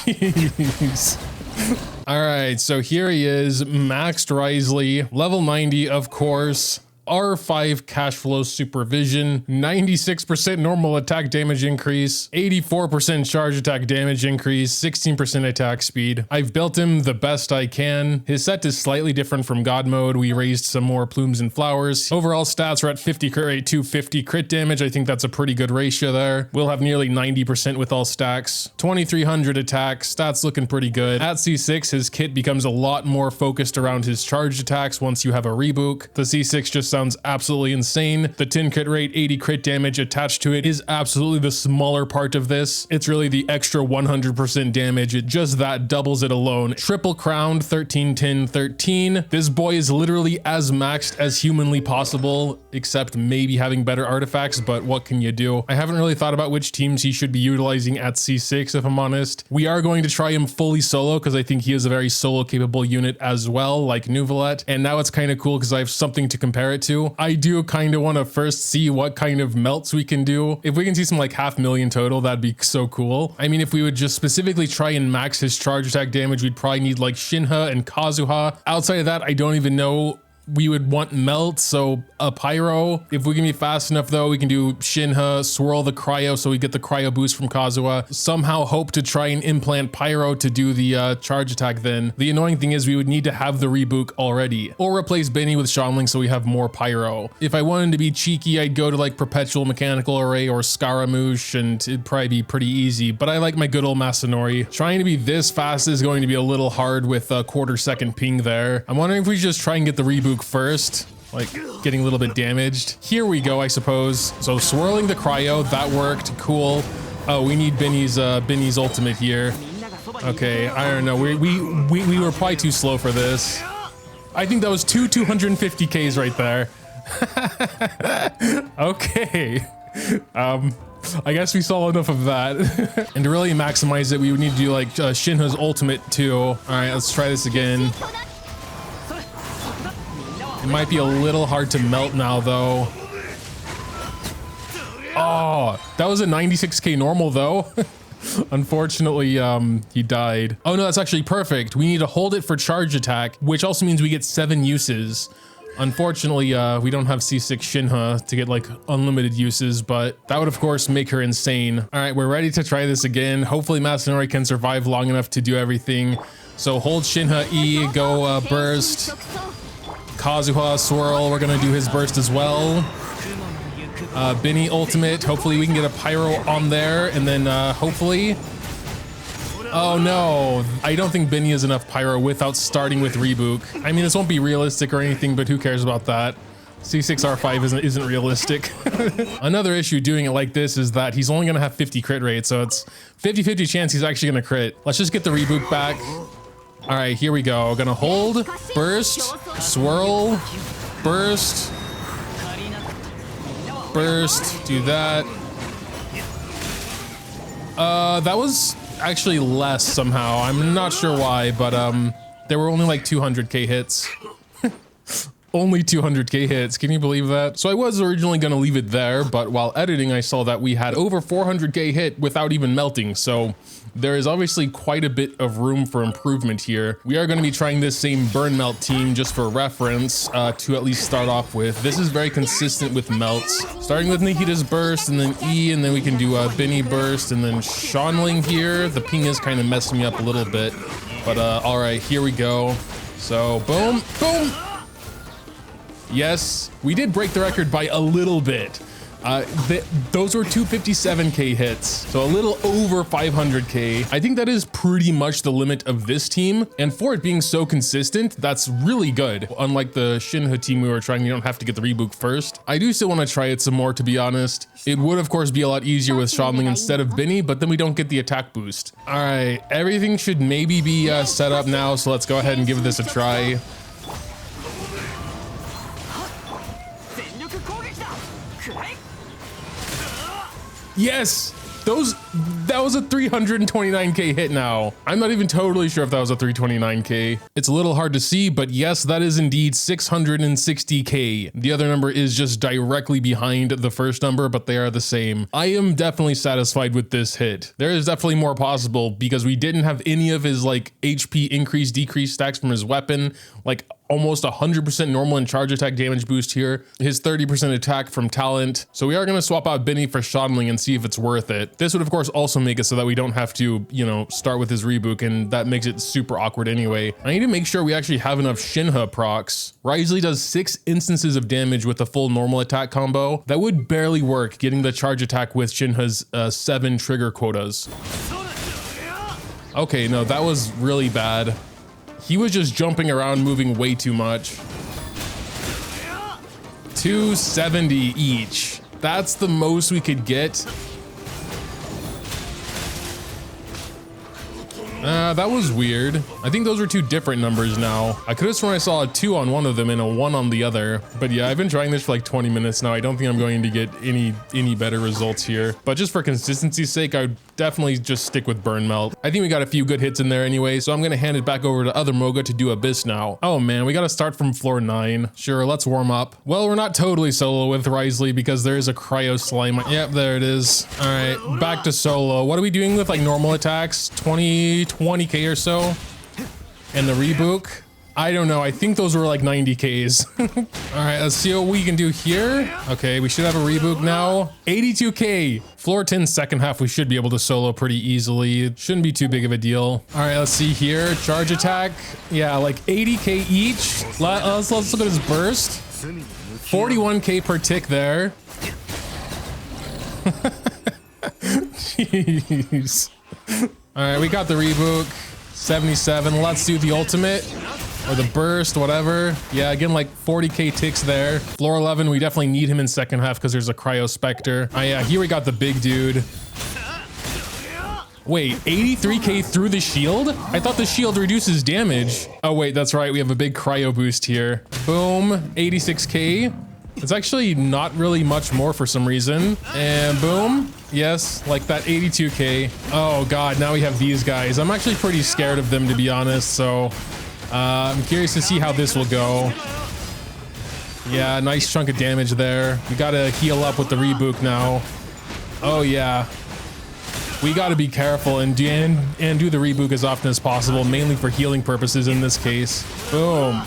Jeez. All right, so here he is, maxed Wriothesley, level 90, of course. R5 cash flow supervision, 96% normal attack damage increase, 84% charge attack damage increase, 16% attack speed. I've built him the best I can. His set is slightly different from God mode. We raised some more plumes and flowers. Overall stats are at 50 crit rate, 250 crit damage. I think that's a pretty good ratio there. We'll have nearly 90% with all stacks. 2300 attack, stats looking pretty good. At C6, his kit becomes a lot more focused around his charged attacks once you have a reboot. The C6 just sounds absolutely insane. The 10 crit rate, 80 crit damage attached to it is absolutely the smaller part of this. It's really the extra 100% damage. It just that doubles it alone. Triple Crowned, 13, 10, 13. This boy is literally as maxed as humanly possible, except maybe having better artifacts, but what can you do? I haven't really thought about which teams he should be utilizing at C6, if I'm honest. We are going to try him fully solo because I think he is a very solo capable unit as well, like Nuvalet. And now it's kind of cool because I have something to compare it to. I do kind of want to first see what kind of melts we can do. If we can see some like 500,000 total, that'd be so cool. I mean, if we would just specifically try and max his charge attack damage, we'd probably need like Shinha and Kazuha. Outside of that, I don't even know. We would want melt, so a pyro. If we can be fast enough though, we can do Shinha, swirl the cryo so we get the cryo boost from Kazuha. Somehow hope to try and implant pyro to do the charge attack then. The annoying thing is we would need to have the reboot already. Or replace Benny with Shanling so we have more pyro. If I wanted to be cheeky, I'd go to like Perpetual Mechanical Array or Scaramouche and it'd probably be pretty easy. But I like my good old Masanori. Trying to be this fast is going to be a little hard with a quarter-second ping there. I'm wondering if we should just try and get the reboot first, like getting a little bit damaged. Here we go, I suppose. So swirling the cryo, that worked, cool. Oh, we need Benny's ultimate here. Okay, I don't know. We were probably too slow for this. I think that was two 250Ks right there. Okay. I guess we saw enough of that. And to really maximize it, we would need to do like Shinha's ultimate too. All right, let's try this again. It might be a little hard to melt now though. Oh, that was a 96k normal though. Unfortunately, he died. Oh no, that's actually perfect. We need to hold it for charge attack, which also means we get 7 uses. Unfortunately, we don't have C6 Shinha to get like unlimited uses, but that would of course make her insane. All right, we're ready to try this again. Hopefully Masanori can survive long enough to do everything. So hold Shinha E, go burst. Kazuha swirl, we're gonna do his burst as well. Benny ultimate, hopefully we can get a pyro on there, and then hopefully... Oh no, I don't think Benny is enough pyro without starting with reboot. I mean, this won't be realistic or anything, but who cares about that? C6R5 isn't realistic. Another issue doing it like this is that he's only gonna have 50 crit rate, so it's 50-50 chance he's actually gonna crit. Let's just get the reboot back. All right, here we go. Gonna hold, burst, swirl, burst, burst, do that. That was actually less somehow. I'm not sure why, but there were only like 200k hits. Only 200k hits, can you believe that? So I was originally gonna leave it there, but while editing I saw that we had over 400k hit without even melting, so there is obviously quite a bit of room for improvement here. We are gonna be trying this same burn melt team just for reference to at least start off with. This is very consistent with melts. Starting with Nikita's burst and then E, and then we can do Benny burst and then Shanling here. The ping is kind of messing me up a little bit, but all right, here we go. So boom, boom. Yes, we did break the record by a little bit. Those were 257k hits, so a little over 500k. I think that is pretty much the limit of this team, and for it being so consistent, that's really good. Unlike the Shinha team we were trying, you don't have to get the reboot first. I do still want to try it some more, to be honest. It would of course be a lot easier with Shanling instead of Benny, but then we don't get the attack boost. All right, everything should maybe be set up now, so let's go ahead and give this a try. Yes, that was a 329k hit now. I'm not even totally sure if that was a 329k. It's a little hard to see, but yes, that is indeed 660k. The other number is just directly behind the first number, but they are the same. I am definitely satisfied with this hit. There is definitely more possible because we didn't have any of his like HP increase decrease stacks from his weapon, like almost 100% normal and charge attack damage boost here, his 30% attack from talent. So we are going to swap out Benny for Shodling and see if it's worth it. This would of course also make it so that we don't have to, you know, start with his rebook, and that makes it super awkward anyway. I need to make sure we actually have enough Shinha procs. Wriothesley does 6 instances of damage with the full normal attack combo. That would barely work getting the charge attack with Shinha's 7 trigger quotas. Okay, no, that was really bad. He was just jumping around, moving way too much. 270 each. That's the most we could get. That was weird. I think those were 2 different numbers now. I could have sworn I saw a 2 on one of them and a 1 on the other. But yeah, I've been trying this for like 20 minutes now. I don't think I'm going to get any better results here. But just for consistency's sake, I would definitely just stick with Burn Melt. I think we got a few good hits in there anyway, so I'm gonna hand it back over to other Moga to do Abyss now. Oh man, we gotta start from floor 9. Sure, let's warm up. Well, we're not totally solo with Wriothesley because there is a cryo slime. Yep, there it is. All right, back to solo. What are we doing with like normal attacks? 20k or so? And the rebook? I don't know. I think those were like 90Ks. All right, let's see what we can do here. Okay, we should have a rebook now. 82K. Floor 10 second half, we should be able to solo pretty easily. It shouldn't be too big of a deal. All right, let's see here. Charge attack. Yeah, like 80K each. Let's look at his burst. 41K per tick there. Jeez. All right, we got the rebook. 77. Let's do the ultimate. Or the burst, whatever. Yeah, again, like 40k ticks there. Floor 11, we definitely need him in second half because there's a Cryo Spectre. Oh yeah, here we got the big dude. Wait, 83k through the shield? I thought the shield reduces damage. Oh wait, that's right, we have a big Cryo boost here. Boom, 86k. It's actually not really much more for some reason. And boom, yes, like that 82k. Oh god, now we have these guys. I'm actually pretty scared of them, to be honest, so... I'm curious to see how this will go. Yeah, nice chunk of damage there. We gotta heal up with the rebook now. Oh yeah. We gotta be careful and do the rebook as often as possible, mainly for healing purposes in this case. Boom.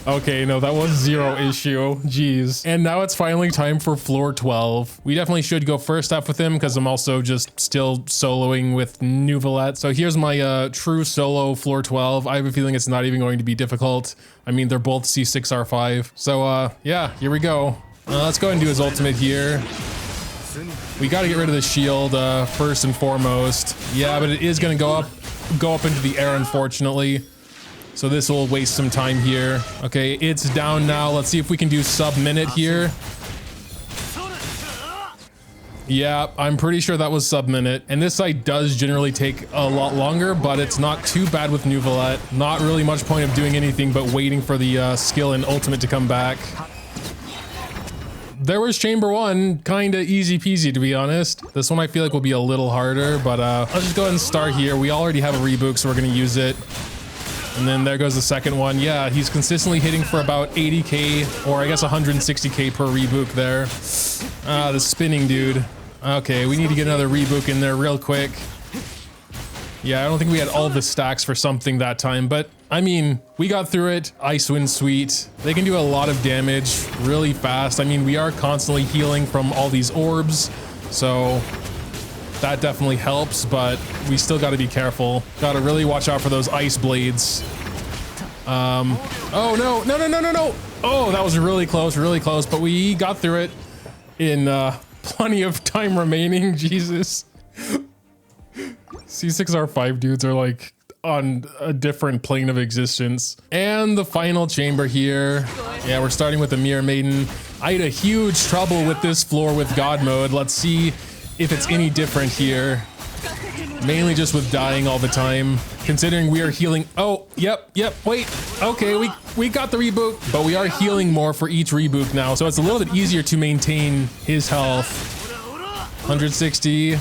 Okay, no, that was zero issue. Jeez. And now it's finally time for floor 12. We definitely should go first up with him because I'm also just still soloing with Nuvolette. So here's my true solo floor 12. I have a feeling it's not even going to be difficult. I mean, they're both C6R5. So yeah, here we go. Let's go ahead and do his ultimate here. We got to get rid of the shield first and foremost. Yeah, but it is going to go up into the air, unfortunately. So this will waste some time here. Okay, it's down now. Let's see if we can do sub-minute here. Yeah, I'm pretty sure that was sub-minute. And this site does generally take a lot longer, but it's not too bad with Nuvolette. Not really much point of doing anything but waiting for the skill and ultimate to come back. There was chamber 1, kinda easy peasy to be honest. This one I feel like will be a little harder, but let's just go ahead and start here. We already have a rebook, so we're gonna use it. And then there goes the second one. Yeah, he's consistently hitting for about 80k, or I guess 160k per rebook there. The spinning dude. Okay, we need to get another rebook in there real quick. Yeah, I don't think we had all the stacks for something that time, but I mean, we got through it. Icewind Sweet. They can do a lot of damage really fast. I mean, we are constantly healing from all these orbs, so that definitely helps, but we still got to be careful. Got to really watch out for those ice blades. Oh no, no, no, no, no, no. Oh, that was really close, but we got through it in plenty of time remaining. Jesus. C6R5 dudes are like on a different plane of existence. And the final chamber here. Yeah, we're starting with the Mirror Maiden. I had a huge trouble with this floor with God mode. Let's see if it's any different here. Mainly just with dying all the time. Considering we are healing. Oh, yep, wait. Okay, we got the reboot, but we are healing more for each reboot now. So it's a little bit easier to maintain his health. 160.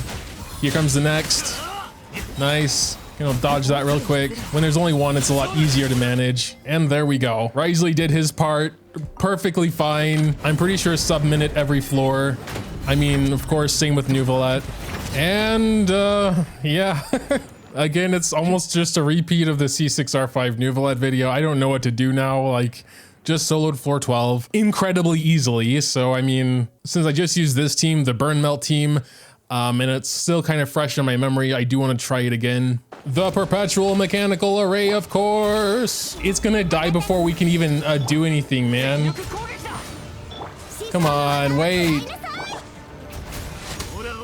Here comes the next. Nice. You know, dodge that real quick. When there's only one, it's a lot easier to manage. And there we go. Wriothesley did his part perfectly fine. I'm pretty sure sub-minute every floor. I mean, of course, same with Nuvolette. And yeah. Again, it's almost just a repeat of the C6R5 Nuvolette video. I don't know what to do now. Like, just soloed floor 12 incredibly easily. So, I mean, since I just used this team, the Burn Melt team, and it's still kind of fresh in my memory, I do want to try it again. The Perpetual Mechanical Array, of course. It's gonna die before we can even do anything, man. Come on, wait.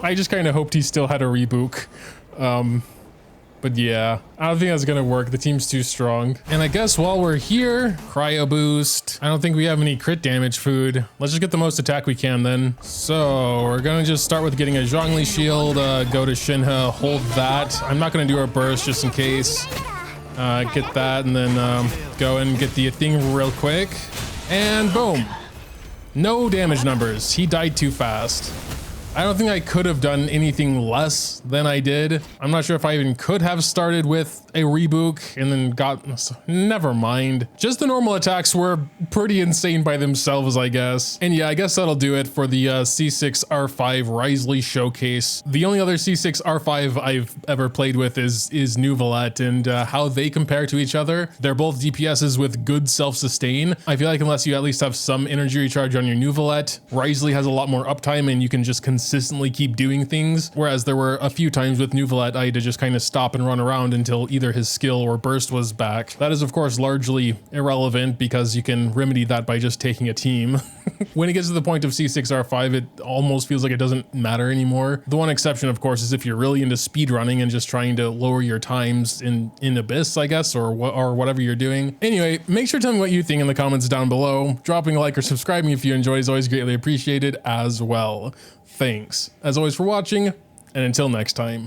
I just kind of hoped he still had a reboot. But yeah, I don't think that's gonna work. The team's too strong. And I guess while we're here, Cryo Boost. I don't think we have any crit damage food. Let's just get the most attack we can then. So we're gonna just start with getting a Zhongli shield, go to Shinha, hold that. I'm not gonna do our burst just in case. Get that and then go and get the thing real quick. And boom. No damage numbers. He died too fast. I don't think I could have done anything less than I did. I'm not sure if I even could have started with a reboot and then got, never mind. Just the normal attacks were pretty insane by themselves, I guess. And yeah, I guess that'll do it for the C6R5 Wriothesley showcase. The only other C6R5 I've ever played with is Nuvolette, and how they compare to each other. They're both DPSs with good self-sustain. I feel like unless you at least have some energy recharge on your Nuvolette, Wriothesley has a lot more uptime and you can just consistently keep doing things, whereas there were a few times with Nuvolette I had to just kind of stop and run around until either his skill or burst was back. That is of course largely irrelevant because you can remedy that by just taking a team. When it gets to the point of C6R5, it almost feels like it doesn't matter anymore. The one exception of course is if you're really into speed running and just trying to lower your times in Abyss, I guess, or whatever you're doing. Anyway, make sure to tell me what you think in the comments down below. Dropping a like or subscribing if you enjoy is always greatly appreciated as well. Thanks, as always, for watching, and until next time.